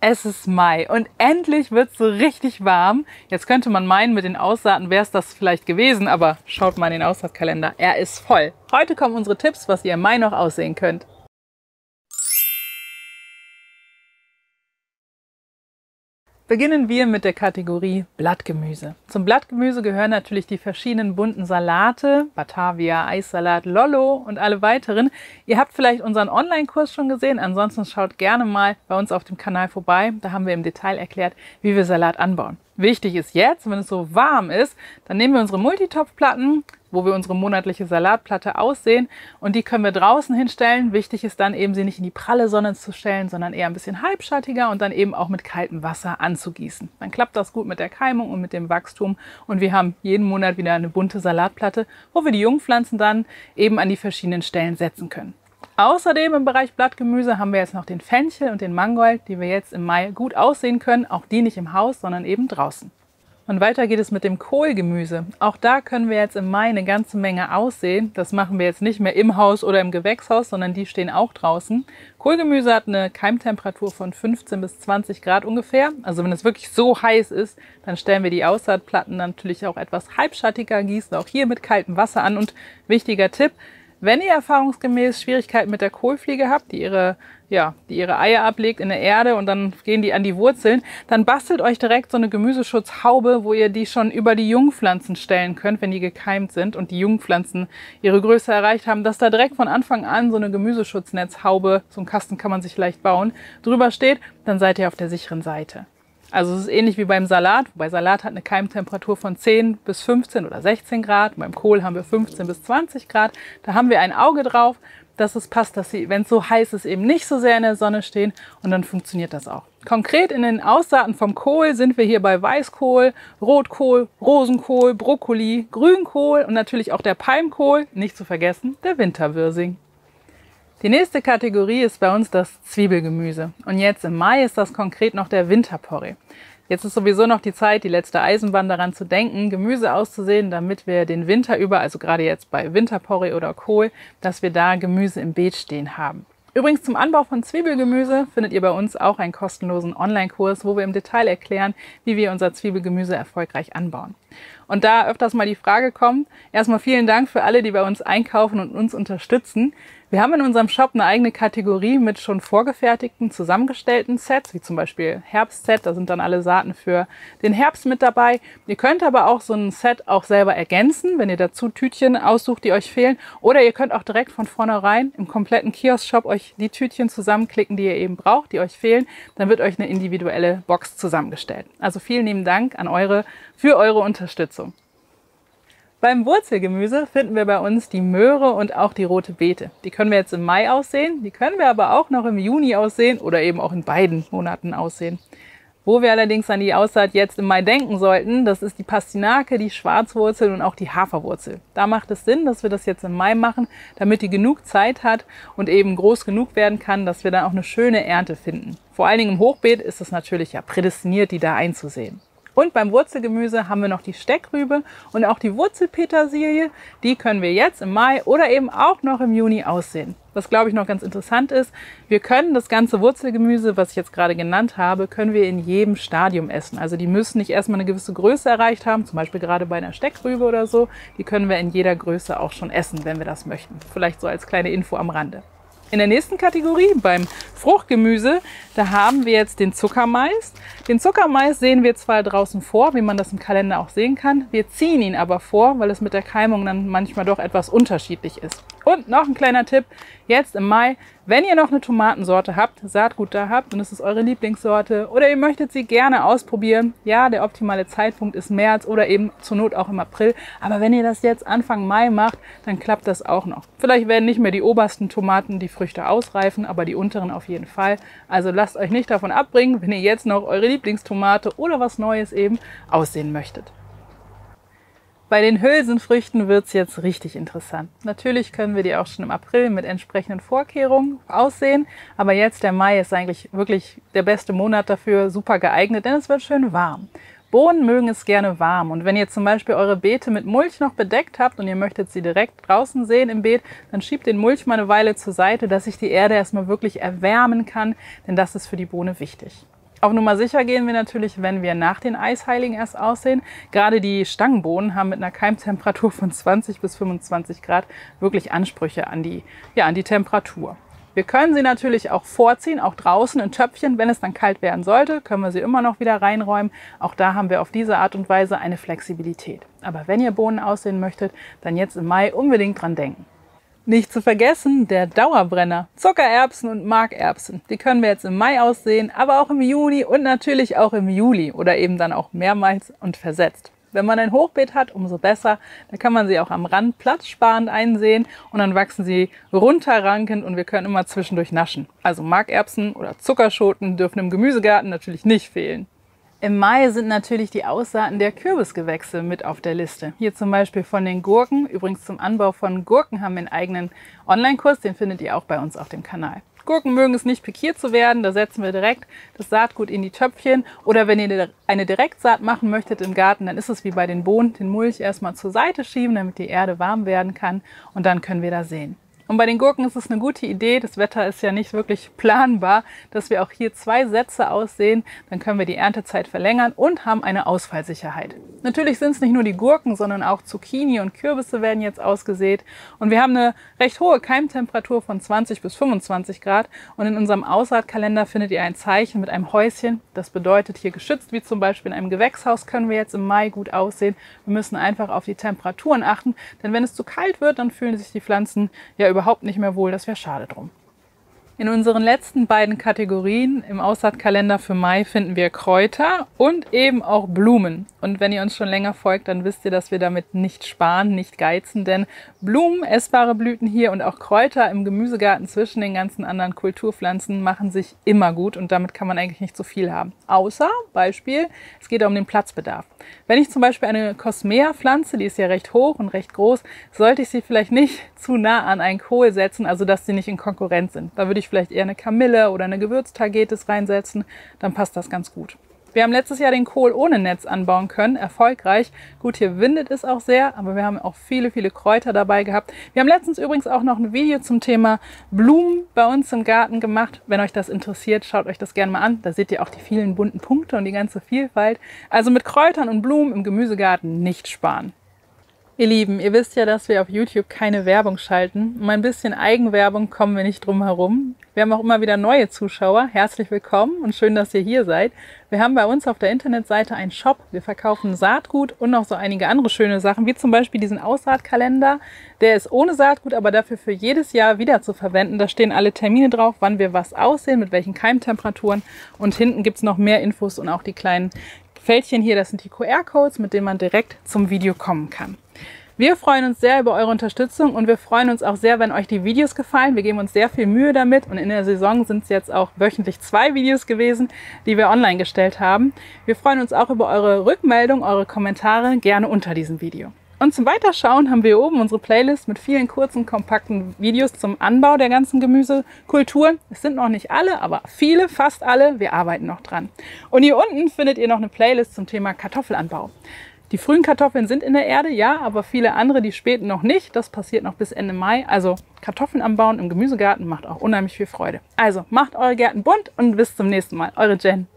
Es ist Mai und endlich wird es so richtig warm. Jetzt könnte man meinen, mit den Aussaaten wäre es das vielleicht gewesen, aber schaut mal in den Aussaatkalender. Er ist voll. Heute kommen unsere Tipps, was ihr im Mai noch aussehen könnt. Beginnen wir mit der Kategorie Blattgemüse. Zum Blattgemüse gehören natürlich die verschiedenen bunten Salate, Batavia, Eissalat, Lollo und alle weiteren. Ihr habt vielleicht unseren Online-Kurs schon gesehen, ansonsten schaut gerne mal bei uns auf dem Kanal vorbei. Da haben wir im Detail erklärt, wie wir Salat anbauen. Wichtig ist jetzt, wenn es so warm ist, dann nehmen wir unsere Multitopfplatten, wo wir unsere monatliche Salatplatte aussehen und die können wir draußen hinstellen. Wichtig ist dann eben, sie nicht in die pralle Sonne zu stellen, sondern eher ein bisschen halbschattiger und dann eben auch mit kaltem Wasser anzugießen. Dann klappt das gut mit der Keimung und mit dem Wachstum und wir haben jeden Monat wieder eine bunte Salatplatte, wo wir die Jungpflanzen dann eben an die verschiedenen Stellen setzen können. Außerdem im Bereich Blattgemüse haben wir jetzt noch den Fenchel und den Mangold, die wir jetzt im Mai gut aussehen können. Auch die nicht im Haus, sondern eben draußen. Und weiter geht es mit dem Kohlgemüse. Auch da können wir jetzt im Mai eine ganze Menge aussehen. Das machen wir jetzt nicht mehr im Haus oder im Gewächshaus, sondern die stehen auch draußen. Kohlgemüse hat eine Keimtemperatur von 15 bis 20 Grad ungefähr. Also wenn es wirklich so heiß ist, dann stellen wir die Aussaatplatten natürlich auch etwas halbschattiger, gießen auch hier mit kaltem Wasser an. Und wichtiger Tipp: Wenn ihr erfahrungsgemäß Schwierigkeiten mit der Kohlfliege habt, die ihre Eier ablegt in der Erde und dann gehen die an die Wurzeln, dann bastelt euch direkt so eine Gemüseschutzhaube, wo ihr die schon über die Jungpflanzen stellen könnt, wenn die gekeimt sind und die Jungpflanzen ihre Größe erreicht haben, dass da direkt von Anfang an so eine Gemüseschutznetzhaube, so einen Kasten kann man sich leicht bauen, drüber steht, dann seid ihr auf der sicheren Seite. Also es ist ähnlich wie beim Salat, wobei Salat hat eine Keimtemperatur von 10 bis 15 oder 16 Grad. Beim Kohl haben wir 15 bis 20 Grad. Da haben wir ein Auge drauf, dass es passt, dass sie, wenn es so heiß ist, eben nicht so sehr in der Sonne stehen und dann funktioniert das auch. Konkret in den Aussaaten vom Kohl sind wir hier bei Weißkohl, Rotkohl, Rosenkohl, Brokkoli, Grünkohl und natürlich auch der Palmkohl, nicht zu vergessen der Winterwirsing. Die nächste Kategorie ist bei uns das Zwiebelgemüse. Und jetzt im Mai ist das konkret noch der Winterporree. Jetzt ist sowieso noch die Zeit, die letzte Eisenbahn daran zu denken, Gemüse auszusehen, damit wir den Winter über, also gerade jetzt bei Winterporree oder Kohl, dass wir da Gemüse im Beet stehen haben. Übrigens zum Anbau von Zwiebelgemüse findet ihr bei uns auch einen kostenlosen Online-Kurs, wo wir im Detail erklären, wie wir unser Zwiebelgemüse erfolgreich anbauen. Und da öfters mal die Frage kommt, erstmal vielen Dank für alle, die bei uns einkaufen und uns unterstützen. Wir haben in unserem Shop eine eigene Kategorie mit schon vorgefertigten, zusammengestellten Sets, wie zum Beispiel Herbstset, da sind dann alle Saaten für den Herbst mit dabei. Ihr könnt aber auch so ein Set auch selber ergänzen, wenn ihr dazu Tütchen aussucht, die euch fehlen. Oder ihr könnt auch direkt von vornherein im kompletten Kiosk-Shop euch die Tütchen zusammenklicken, die ihr eben braucht, die euch fehlen. Dann wird euch eine individuelle Box zusammengestellt. Also vielen lieben Dank an für eure Unterstützung. Beim Wurzelgemüse finden wir bei uns die Möhre und auch die rote Beete. Die können wir jetzt im Mai aussehen, die können wir aber auch noch im Juni aussehen oder eben auch in beiden Monaten aussehen. Wo wir allerdings an die Aussaat jetzt im Mai denken sollten, das ist die Pastinake, die Schwarzwurzel und auch die Haferwurzel. Da macht es Sinn, dass wir das jetzt im Mai machen, damit die genug Zeit hat und eben groß genug werden kann, dass wir dann auch eine schöne Ernte finden. Vor allen Dingen im Hochbeet ist es natürlich ja prädestiniert, die da einzusehen. Und beim Wurzelgemüse haben wir noch die Steckrübe und auch die Wurzelpetersilie. Die können wir jetzt im Mai oder eben auch noch im Juni aussehen. Was, glaube ich, noch ganz interessant ist, wir können das ganze Wurzelgemüse, was ich jetzt gerade genannt habe, können wir in jedem Stadium essen. Also die müssen nicht erstmal eine gewisse Größe erreicht haben, zum Beispiel gerade bei einer Steckrübe oder so. Die können wir in jeder Größe auch schon essen, wenn wir das möchten. Vielleicht so als kleine Info am Rande. In der nächsten Kategorie, beim Fruchtgemüse, da haben wir jetzt den Zuckermais. Den Zuckermais sehen wir zwar draußen vor, wie man das im Kalender auch sehen kann. Wir ziehen ihn aber vor, weil es mit der Keimung dann manchmal doch etwas unterschiedlich ist. Und noch ein kleiner Tipp, jetzt im Mai, wenn ihr noch eine Tomatensorte habt, Saatgut da habt und es ist eure Lieblingssorte oder ihr möchtet sie gerne ausprobieren, ja, der optimale Zeitpunkt ist März oder eben zur Not auch im April. Aber wenn ihr das jetzt Anfang Mai macht, dann klappt das auch noch. Vielleicht werden nicht mehr die obersten Tomaten die Früchte ausreifen, aber die unteren auf jeden Fall. Also lasst euch nicht davon abbringen, wenn ihr jetzt noch eure Lieblingstomate oder was Neues eben aussehen möchtet. Bei den Hülsenfrüchten wird es jetzt richtig interessant. Natürlich können wir die auch schon im April mit entsprechenden Vorkehrungen aussehen, aber jetzt der Mai ist eigentlich wirklich der beste Monat dafür, super geeignet, denn es wird schön warm. Bohnen mögen es gerne warm und wenn ihr zum Beispiel eure Beete mit Mulch noch bedeckt habt und ihr möchtet sie direkt draußen sehen im Beet, dann schiebt den Mulch mal eine Weile zur Seite, dass sich die Erde erstmal wirklich erwärmen kann, denn das ist für die Bohne wichtig. Auf Nummer sicher gehen wir natürlich, wenn wir nach den Eisheiligen erst aussehen. Gerade die Stangenbohnen haben mit einer Keimtemperatur von 20 bis 25 Grad wirklich Ansprüche an die Temperatur. Wir können sie natürlich auch vorziehen, auch draußen in Töpfchen. Wenn es dann kalt werden sollte, können wir sie immer noch wieder reinräumen. Auch da haben wir auf diese Art und Weise eine Flexibilität. Aber wenn ihr Bohnen aussehen möchtet, dann jetzt im Mai unbedingt dran denken. Nicht zu vergessen, der Dauerbrenner, Zuckererbsen und Markerbsen. Die können wir jetzt im Mai aussehen, aber auch im Juni und natürlich auch im Juli oder eben dann auch mehrmals und versetzt. Wenn man ein Hochbeet hat, umso besser. Dann kann man sie auch am Rand platzsparend einsehen und dann wachsen sie runterrankend und wir können immer zwischendurch naschen. Also Markerbsen oder Zuckerschoten dürfen im Gemüsegarten natürlich nicht fehlen. Im Mai sind natürlich die Aussaaten der Kürbisgewächse mit auf der Liste. Hier zum Beispiel von den Gurken. Übrigens zum Anbau von Gurken haben wir einen eigenen Online-Kurs, den findet ihr auch bei uns auf dem Kanal. Gurken mögen es nicht pikiert zu werden, da setzen wir direkt das Saatgut in die Töpfchen. Oder wenn ihr eine Direktsaat machen möchtet im Garten, dann ist es wie bei den Bohnen, den Mulch erstmal zur Seite schieben, damit die Erde warm werden kann und dann können wir da säen. Und bei den Gurken ist es eine gute Idee, das Wetter ist ja nicht wirklich planbar, dass wir auch hier 2 Sätze aussehen, dann können wir die Erntezeit verlängern und haben eine Ausfallsicherheit. Natürlich sind es nicht nur die Gurken, sondern auch Zucchini und Kürbisse werden jetzt ausgesät und wir haben eine recht hohe Keimtemperatur von 20 bis 25 Grad und in unserem Aussaatkalender findet ihr ein Zeichen mit einem Häuschen, das bedeutet hier geschützt, wie zum Beispiel in einem Gewächshaus können wir jetzt im Mai gut aussehen. Wir müssen einfach auf die Temperaturen achten, denn wenn es zu kalt wird, dann fühlen sich die Pflanzen ja überhaupt nicht mehr wohl, das wäre schade drum. In unseren letzten beiden Kategorien im Aussaatkalender für Mai finden wir Kräuter und eben auch Blumen. Und wenn ihr uns schon länger folgt, dann wisst ihr, dass wir damit nicht sparen, nicht geizen, denn Blumen, essbare Blüten hier und auch Kräuter im Gemüsegarten zwischen den ganzen anderen Kulturpflanzen machen sich immer gut und damit kann man eigentlich nicht so viel haben. Außer, Beispiel, es geht um den Platzbedarf. Wenn ich zum Beispiel eine Cosmea pflanze, die ist ja recht hoch und recht groß, sollte ich sie vielleicht nicht zu nah an einen Kohl setzen, also dass sie nicht in Konkurrenz sind. Da würde ich vielleicht eher eine Kamille oder eine Gewürztagetes reinsetzen, dann passt das ganz gut. Wir haben letztes Jahr den Kohl ohne Netz anbauen können, erfolgreich. Gut, hier windet es auch sehr, aber wir haben auch viele Kräuter dabei gehabt. Wir haben letztens übrigens auch noch ein Video zum Thema Blumen bei uns im Garten gemacht. Wenn euch das interessiert, schaut euch das gerne mal an. Da seht ihr auch die vielen bunten Punkte und die ganze Vielfalt. Also mit Kräutern und Blumen im Gemüsegarten nicht sparen. Ihr Lieben, ihr wisst ja, dass wir auf YouTube keine Werbung schalten. Um ein bisschen Eigenwerbung kommen wir nicht drum herum. Wir haben auch immer wieder neue Zuschauer. Herzlich willkommen und schön, dass ihr hier seid. Wir haben bei uns auf der Internetseite einen Shop. Wir verkaufen Saatgut und noch so einige andere schöne Sachen, wie zum Beispiel diesen Aussaatkalender. Der ist ohne Saatgut, aber dafür für jedes Jahr wieder zu verwenden. Da stehen alle Termine drauf, wann wir was aussehen, mit welchen Keimtemperaturen. Und hinten gibt es noch mehr Infos und auch die kleinen Fältchen hier, das sind die QR-Codes, mit denen man direkt zum Video kommen kann. Wir freuen uns sehr über eure Unterstützung und wir freuen uns auch sehr, wenn euch die Videos gefallen. Wir geben uns sehr viel Mühe damit und in der Saison sind es jetzt auch wöchentlich 2 Videos gewesen, die wir online gestellt haben. Wir freuen uns auch über eure Rückmeldung, eure Kommentare, gerne unter diesem Video. Und zum Weiterschauen haben wir oben unsere Playlist mit vielen kurzen, kompakten Videos zum Anbau der ganzen Gemüsekulturen. Es sind noch nicht alle, aber viele, fast alle. Wir arbeiten noch dran. Und hier unten findet ihr noch eine Playlist zum Thema Kartoffelanbau. Die frühen Kartoffeln sind in der Erde, ja, aber viele andere, die späten noch nicht. Das passiert noch bis Ende Mai. Also Kartoffeln anbauen im Gemüsegarten macht auch unheimlich viel Freude. Also macht eure Gärten bunt und bis zum nächsten Mal. Eure Jen.